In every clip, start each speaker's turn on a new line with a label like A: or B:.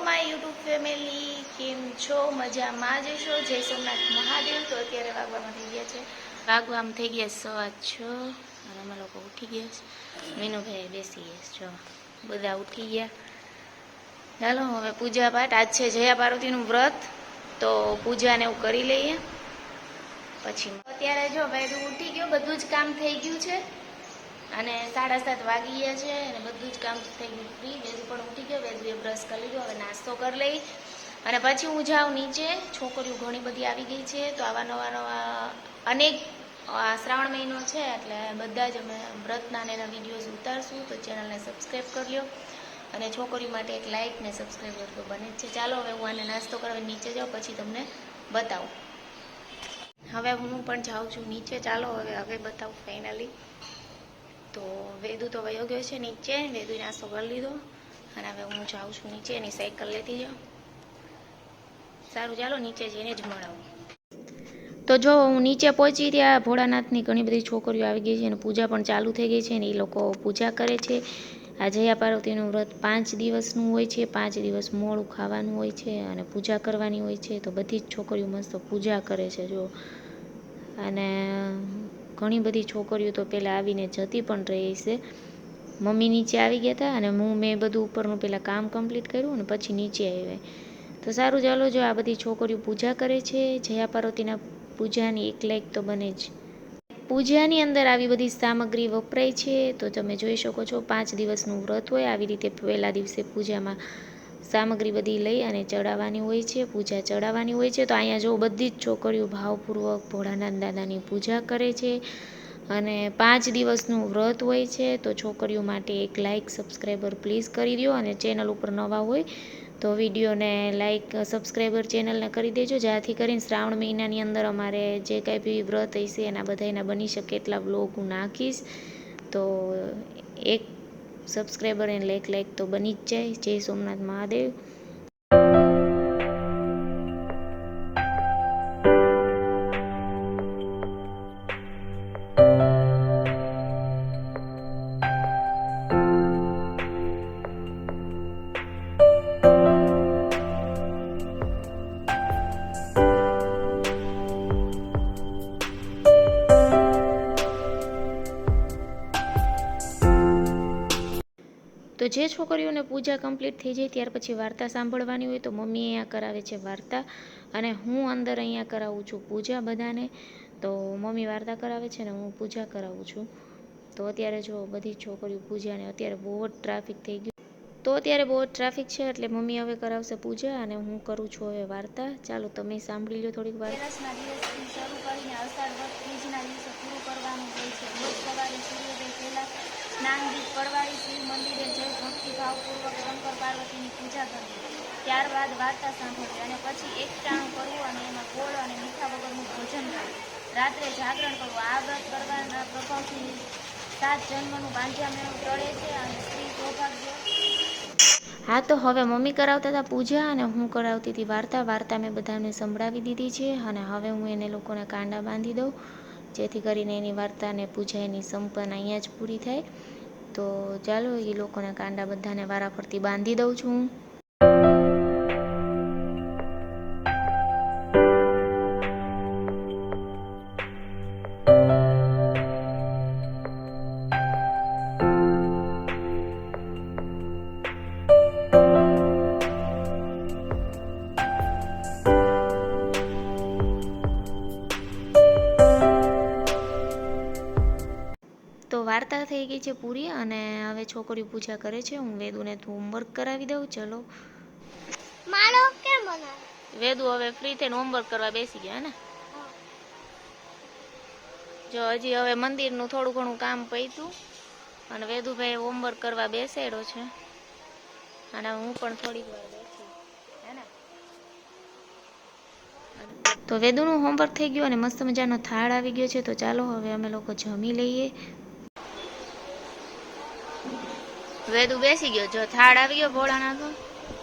A: My YouTube family, કેમ છો? મજામાં જ છો? જય સોમનાથ મહાદેવ. તો અત્યારે વાગવામાં થઈ ગયા છે, વાગવામાં થઈ ગયા 6:15 અને અમે લોકો ઉઠી ગયા છે. મીનુભાઈ બેસી ગયા છો, બધા ઉઠી ગયા. ચાલો હવે પૂજા પાઠ. આજ છે જયા પાર્વતીનું વ્રત, તો પૂજાને એવું કરી લઈએ. પછી અત્યારે જો ભાઈ ઉઠી ગયો, બધું જ કામ થઈ ગયું છે અને 7:30 વાગી ગયા છે અને બધું જ કામ થઈ ગયું ફ્રી. વેદુ પણ ઉઠી ગયો, વેદુએ બ્રશ કરી લીધો. હવે નાસ્તો કરી લઈ અને પછી હું જાઉં નીચે. છોકરીઓ ઘણી બધી આવી ગઈ છે, તો આવા નવા અનેક શ્રાવણ મહિનો છે એટલે બધા જ અમે વ્રતના ને એના વિડીયોઝ ઉતારશું, તો ચેનલને સબસ્ક્રાઈબ કરી લો અને છોકરીઓ માટે એક લાઇક ને સબસ્ક્રાઈબર તો બને જ છે. ચાલો હવે હું આને નાસ્તો કરવા નીચે જાઉં, પછી તમને બતાવું. હવે હું પણ જાઉં છું નીચે. ચાલો હવે બતાવું ફાઇનલી. તો વેદુ તો વયો ગયો છે નીચે, વેદુ નાસ્તો કરી લીધો અને હવે હું જાઉં છું નીચે. એની સાયકલ લેતી જાઉં. સારું, ચાલો નીચે જઈને જ મળાવું. તો જો હું નીચે પહોંચી, ત્યાં ભોળાનાથની ઘણી બધી છોકરીઓ આવી ગઈ છે અને પૂજા પણ ચાલુ થઈ ગઈ છે અને એ લોકો પૂજા કરે છે. આ જયા પાર્વતીનું વ્રત 5 દિવસનું હોય છે. 5 દિવસ મોડું ખાવાનું હોય છે અને પૂજા કરવાની હોય છે. તો બધી જ છોકરીઓ મસ્ત પૂજા કરે છે જો. અને ઘણી બધી છોકરીઓ તો પહેલાં આવીને જતી પણ રહી છે. મમ્મી નીચે આવી ગયા હતા અને મેં બધું ઉપરનું પહેલાં કામ કમ્પ્લીટ કર્યું અને પછી નીચે આવ્યા. તો સારું, ચાલો. જો આ બધી છોકરીઓ પૂજા કરે છે, જયા પાર્વતીના પૂજાની એક લાયક તો બને જ. પૂજાની અંદર આવી બધી સામગ્રી વપરાય છે, તો તમે જોઈ શકો છો. 5 દિવસનું વ્રત હોય. આવી રીતે પહેલા દિવસે પૂજામાં સામગ્રી બધી લઈ અને ચડાવવાની હોય છે, પૂજા ચડાવવાની હોય છે. તો અહીંયા જો બધી જ છોકરીઓ ભાવપૂર્વક ભોળાનાથ દાદાની પૂજા કરે છે અને 5 દિવસનું વ્રત હોય છે. તો છોકરીઓ માટે એક લાઇક સબસ્ક્રાઈબર પ્લીઝ કરી દો અને ચેનલ ઉપર નવા હોય તો વિડીયોને લાઇક સબસ્ક્રાઈબર ચેનલને કરી દેજો, જ્યાંથી કરીને શ્રાવણ મહિનાની અંદર અમારે જે કાંઈ બી વ્રત હશે એના બધાના બની શકે એટલા વ્લોગ હું નાખીશ. તો એક સબસ્ક્રાઈબર અને એક લાઇક તો બની જ જાય. જય સોમનાથ મહાદેવ. તો જે છોકરીઓને પૂજા કમ્પ્લીટ થઈ જાય ત્યાર પછી વાર્તા સાંભળવાની હોય, તો મમ્મી અહીંયા કરાવે છે વાર્તા અને હું અંદર અહીંયા કરાવું છું પૂજા બધાને. તો મમ્મી વાર્તા કરાવે છે ને હું પૂજા કરાવું છું. તો અત્યારે જો બધી છોકરીઓ પૂજાને, અત્યારે બહુ જ ટ્રાફિક થઈ ગયું, તો અત્યારે બહુ જ ટ્રાફિક છે એટલે મમ્મી હવે કરાવશે પૂજા અને હું કરું છું હવે વાર્તા. ચાલો તમે સાંભળી લો થોડીક વાર. દિવસના દિવસથી શરૂ કરીને અષાઢ વદ ત્રીજના દિવસે પૂરું કરવાનું હોય છે. રોજ સવારે સૂર્યોદય પહેલાં સ્નાન દીપ કરવાળી શિવ મંદિરે જઈ ભક્તિભાવપૂર્વક શંકર પાર્વતીની પૂજા કરવી. ત્યારબાદ વાર્તા સાંભળવી અને પછી એક ટાણું કરવું અને એમાં ગોળ અને મીઠા વગરનું ભોજન કરવું. રાત્રે જાગરણ કરવું. આ વ્રત કરવાના પ્રભાવથી 7 જન્મનું બાંધ્યા ટળે છે અને સ્ત્રી સૌભાગ્ય. હા, તો હવે મમ્મી કરાવતા હતા પૂજા અને હું કરાવતી હતી વાર્તા. વાર્તા મેં બધાને સંભળાવી દીધી છે અને હવે હું એને લોકોને કાંડા બાંધી દઉં, જેથી કરીને એની વાર્તા અને પૂજા એની સંપન્ન અહીંયા જ પૂરી થાય. તો ચાલો એ લોકોના કાંડા બધાને વારાફરતી બાંધી દઉં છું. તો વાર્તા થઈ ગઈ છે પૂરી અને હવે છોકરીઓ પૂજા કરે છે. હું વેદુને હોમવર્ક કરાવી દઉં. ચલો
B: માળો કેમ બનાવે?
A: વેદુ હવે ફ્રી થઈને હોમવર્ક કરવા બેસી ગયા ને. જો હજી હવે મંદિરનું થોડું ઘણું કામ પત્યું અને વેદુભાઈ હોમવર્ક કરવા બેસાડ્યો છે અને હું પણ થોડીક વાર બેસી હે ને. તો વેદુનું હોમવર્ક થઈ ગયું અને મસ્ત મજાનો થાળ આવી ગયો છે. તો ચાલો હવે અમે લોકો જમી લઈએ. વેદુ બેસી ગયો, જો થાળ આવી ગયો ભોળાનાથ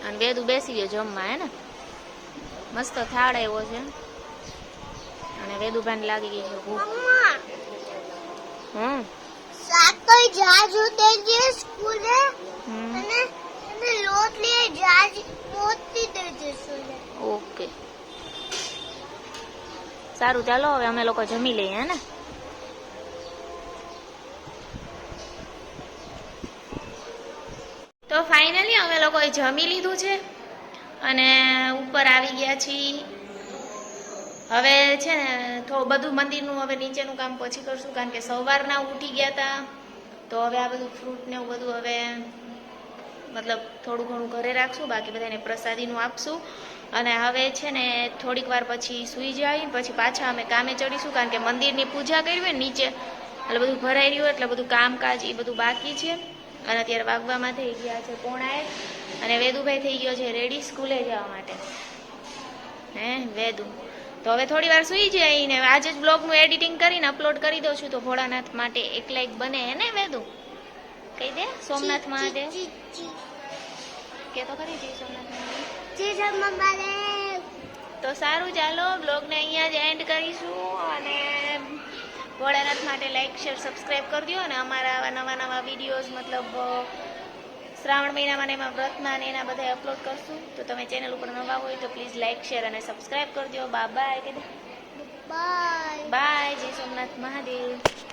A: અને વેદુ બેસી ગયો જમવા હે ને. મસ્ત થાળ આવ્યો છે અને વેદુભાઈને લાગી ગઈ છે ભૂખ.
B: સાતોય જાજ ઉતે જે સ્કૂલે અને લોટ લે જાજ મોજ
A: સારું ચાલો હવે અમે લોકો જમી લઈએ હે ને. તો ફાઇનલી અમે લોકોએ જમી લીધું છે અને ઉપર આવી ગયા છીએ. હવે છે ને થોડું બધું મંદિરનું હવે નીચેનું કામ પછી કરશું, કારણ કે સવારના ઉઠી ગયા હતા. તો હવે આ બધું ફ્રૂટ ને એવું બધું હવે મતલબ થોડું ઘણું ઘરે રાખશું, બાકી બધાને પ્રસાદીનું આપશું. અને હવે છે ને થોડીક વાર પછી સૂઈ જાય, પછી પાછા અમે કામે ચડીશું, કારણ કે મંદિરની પૂજા કરવી હોય નીચે એટલે બધું ભરાઈ રહ્યું, એટલે બધું કામકાજ એ બધું બાકી છે. અને અત્યારે વાગવામાં થઈ ગયા છે 9:30 અને વેદુભાઈ થઈ ગયો છે રેડી સ્કૂલે જવા માટે. હે વેદુ તો હવે થોડી વાર સૂઈ જાય ને આજે જ બ્લોગનું એડિટિંગ કરીને અપલોડ કરી દઉં છું, તો ભોળાનાથ માટે એક લાઈક બને હે ને વેદુ? કહી દે સોમનાથ મહાદેવ કે તો ખરી જય સોમનાથ મહાદેવ. તો સારું ચાલો બ્લોગને અહીંયા જ એન્ડ કરીશું, અને ભોળાનાથ માટે લાઈક શેર સબસ્ક્રાઈબ કરી દો. અને અમારા આવા નવા વિડીયોઝ મતલબ શ્રાવણ મહિનામાં એમાં વ્રતના ને એના બધા અપલોડ કરશું. તો તમે ચેનલ ઉપર નવા હોય તો પ્લીઝ લાઈક શેર અને સબસ્ક્રાઈબ કરી દો. Bye bye.
B: બાય.
A: બાય. જય સોમનાથ મહાદેવ.